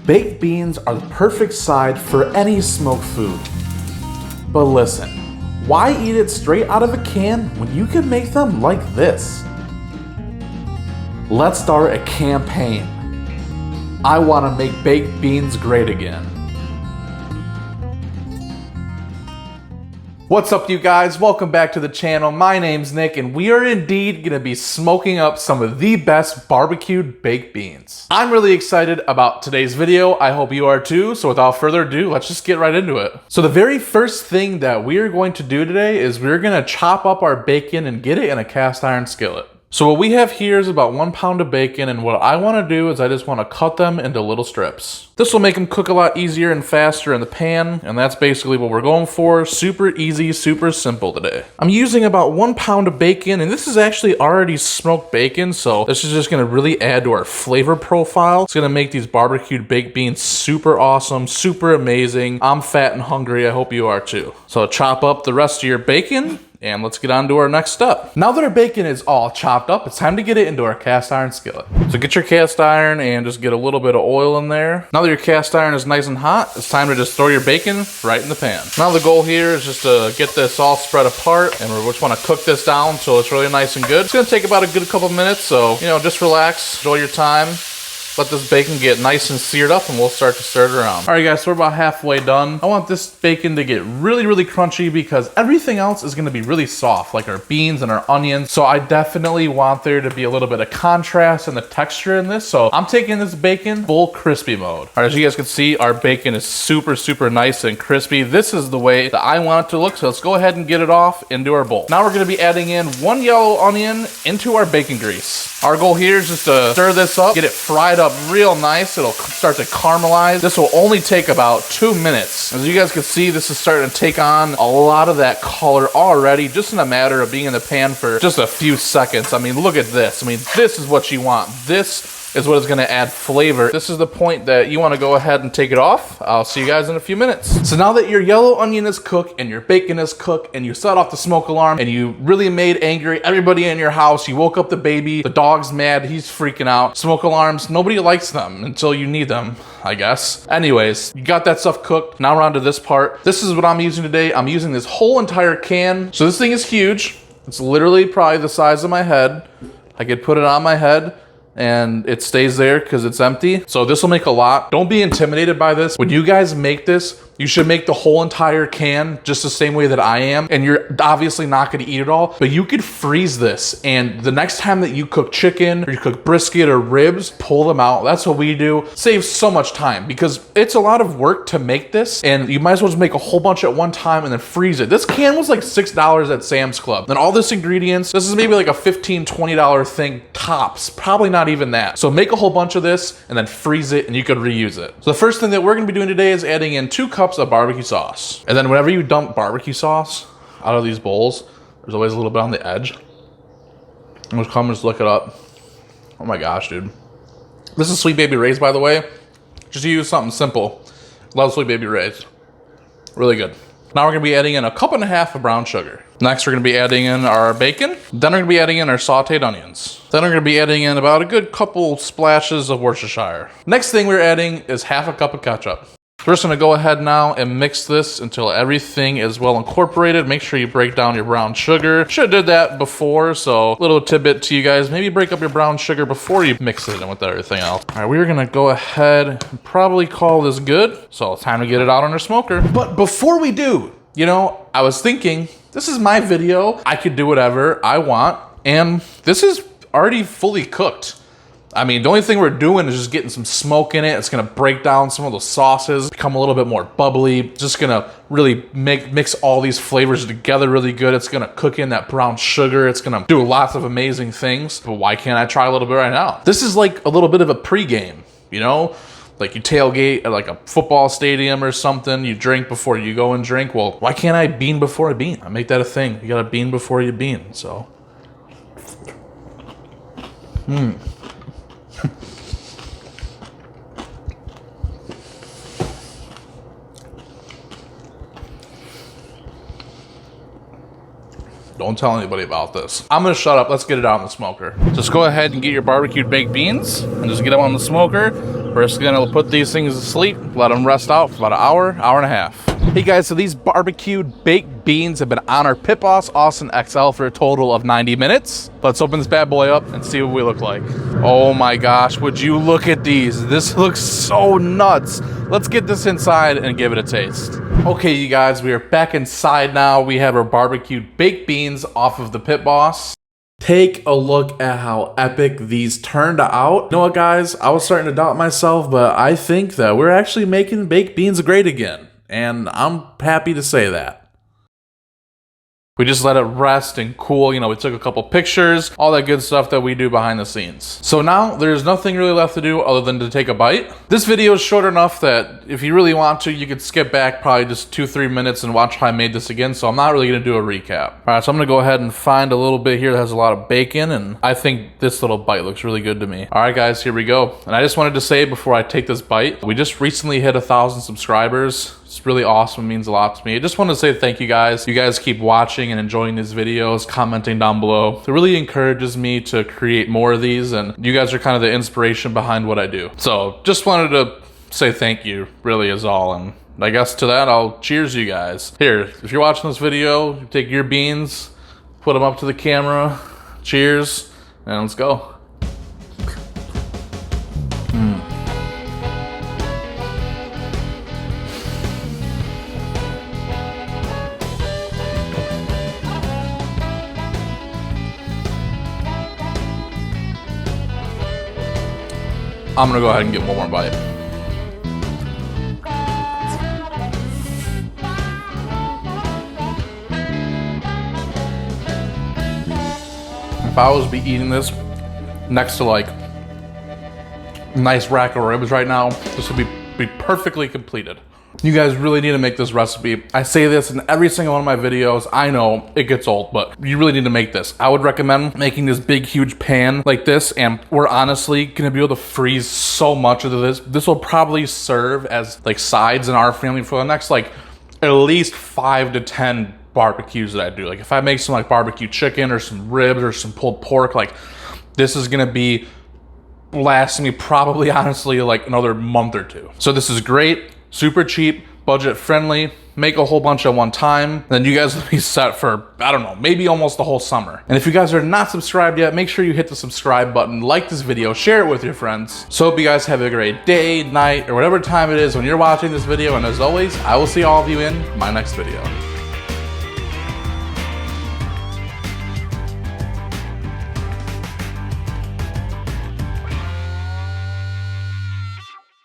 Baked beans are the perfect side for any smoked food. But listen, why eat it straight out of a can when you can make them like this? Let's start a campaign. I want to make baked beans great again. What's up, you guys? Welcome back to the channel. My name's Nick, and we are indeed gonna be smoking up some of the best barbecued baked beans. I'm really excited about today's video. I hope you are too. So without further ado, let's just get right into it. So the very first thing that we are going to do today is we're gonna chop up our bacon and get it in a cast iron skillet. So what we have here is about 1 pound of bacon, and what I want to do is I just want to cut them into little strips. This will make them cook a lot easier and faster in the pan, and that's basically what we're going for. Super easy, super simple today. I'm using about 1 pound of bacon, and this is actually already smoked bacon, so this is just going to really add to our flavor profile. It's going to make these barbecued baked beans super awesome, super amazing. I'm fat and hungry. I hope you are too. So chop up the rest of your bacon, and let's get on to our next step. Now that our bacon is all chopped up, it's time to get it into our cast iron skillet. So get your cast iron and just get a little bit of oil in there. Now that your cast iron is nice and hot, it's time to just throw your bacon right in the pan. Now the goal here is just to get this all spread apart, and we just want to cook this down so it's really nice and good. It's gonna take about a good couple minutes, so just relax, enjoy your time. Let this bacon get nice and seared up, and we'll start to stir it around. All right, guys, so we're about halfway done. I want this bacon to get really, really crunchy because everything else is gonna be really soft, like our beans and our onions. So I definitely want there to be a little bit of contrast in the texture in this. So I'm taking this bacon full crispy mode. All right, as you guys can see, our bacon is super, super nice and crispy. This is the way that I want it to look. So let's go ahead and get it off into our bowl. Now we're gonna be adding in 1 yellow onion into our bacon grease. Our goal here is just to stir this up, get it fried up real nice. It'll start to caramelize. This will only take about 2 minutes. As you guys can see, this is starting to take on a lot of that color already, just in a matter of being in the pan for just a few seconds. I mean, look at this. I mean, this is what you want. This is what is going to add flavor. This is the point that you want to go ahead and take it off. I'll see you guys in a few minutes. So now that your yellow onion is cooked and your bacon is cooked and you set off the smoke alarm and you really made angry everybody in your house, you woke up the baby, the dog's mad, he's freaking out. Smoke alarms, nobody likes them until you need them, I guess. Anyways, you got that stuff cooked. Now we're on to this part. This is what I'm using today. I'm using this whole entire can. So this thing is huge. It's literally probably the size of my head. I could put it on my head and it stays there because it's empty. So this will make a lot. Don't be intimidated by this. When you guys make this, you should make the whole entire can just the same way that I am. And you're obviously not gonna eat it all, but you could freeze this. And the next time that you cook chicken or you cook brisket or ribs, pull them out. That's what we do. Saves so much time because it's a lot of work to make this, and you might as well just make a whole bunch at one time and then freeze it. This can was like $6 at Sam's Club. Then all this ingredients, this is maybe like a $15, $20 thing tops, probably not even that. So make a whole bunch of this and then freeze it and you could reuse it. So the first thing that we're gonna be doing today is adding in 2 cups of barbecue sauce. And then whenever you dump barbecue sauce out of these bowls, there's always a little bit on the edge. And just come and just look it up. Oh my gosh, dude. This is Sweet Baby Ray's, by the way. Just use something simple. Love Sweet Baby Ray's. Really good. Now we're gonna be adding in 1.5 cups of brown sugar. Next, we're gonna be adding in our bacon. Then we're gonna be adding in our sauteed onions. Then we're gonna be adding in about a good couple splashes of Worcestershire. Next thing we're adding is 1/2 cup of ketchup. We're just gonna go ahead now and mix this until everything is well incorporated. Make sure you break down your brown sugar. Should have did that before, so little tidbit to you guys. Maybe break up your brown sugar before you mix it in with everything else. All right, we're gonna go ahead and probably call this good. So it's time to get it out on our smoker. But before we do, I was thinking, this is my video. I could do whatever I want, and this is already fully cooked. I mean, the only thing we're doing is just getting some smoke in it. It's gonna break down some of those sauces, become a little bit more bubbly. Just gonna really mix all these flavors together really good. It's gonna cook in that brown sugar. It's gonna do lots of amazing things. But why can't I try a little bit right now? This is like a little bit of a pregame, Like you tailgate at like a football stadium or something. You drink before you go and drink. Well, why can't I bean before I bean? I make that a thing. You gotta bean before you bean, so. Don't tell anybody about this. I'm gonna shut up. Let's get it out on the smoker. Just go ahead and get your barbecued baked beans and just get them on the smoker. We're just gonna put these things to sleep, let them rest out for about an hour, hour and a half. Hey guys, so these barbecued baked beans have been on our Pit Boss Austin XL for a total of 90 minutes. Let's open this bad boy up and see what we look like. Oh my gosh, would you look at these? This looks so nuts. Let's get this inside and give it a taste. Okay, you guys, we are back inside now. We have our barbecued baked beans off of the Pit Boss. Take a look at how epic these turned out. You know what, guys? I was starting to doubt myself, but I think that we're actually making baked beans great again. And I'm happy to say that. We just let it rest and cool. You know, we took a couple pictures, all that good stuff that we do behind the scenes. So now there's nothing really left to do other than to take a bite. This video is short enough that if you really want to, you could skip back probably just 2-3 minutes and watch how I made this again. So I'm not really gonna do a recap. All right, so I'm gonna go ahead and find a little bit here that has a lot of bacon, and I think this little bite looks really good to me. All right, guys, here we go. And I just wanted to say before I take this bite, we just recently hit 1,000 subscribers. It's really awesome, it means a lot to me. I just wanted to say thank you guys. You guys keep watching and enjoying these videos, commenting down below. It really encourages me to create more of these, and you guys are kind of the inspiration behind what I do. So just wanted to say thank you, really is all. And I guess to that, I'll cheers you guys. Here, if you're watching this video, you take your beans, put them up to the camera, cheers, and let's go. I'm gonna go ahead and get one more bite. If I was to be eating this next to like a nice rack of ribs right now, this would be perfectly completed. You guys really need to make this recipe. I say this in every single one of my videos. I know it gets old, but you really need to make this. I would recommend making this big, huge pan like this, and we're honestly gonna be able to freeze so much of this. This will probably serve as like sides in our family for the next like at least 5 to 10 barbecues that I do. Like if I make some like barbecue chicken or some ribs or some pulled pork, like this is gonna be lasting me probably honestly like another month or two. So this is great. Super cheap, budget friendly, make a whole bunch at one time, then you guys will be set for, I don't know, maybe almost the whole summer. And if you guys are not subscribed yet, make sure you hit the subscribe button, like this video, share it with your friends. So hope you guys have a great day, night, or whatever time it is when you're watching this video. And as always, I will see all of you in my next video.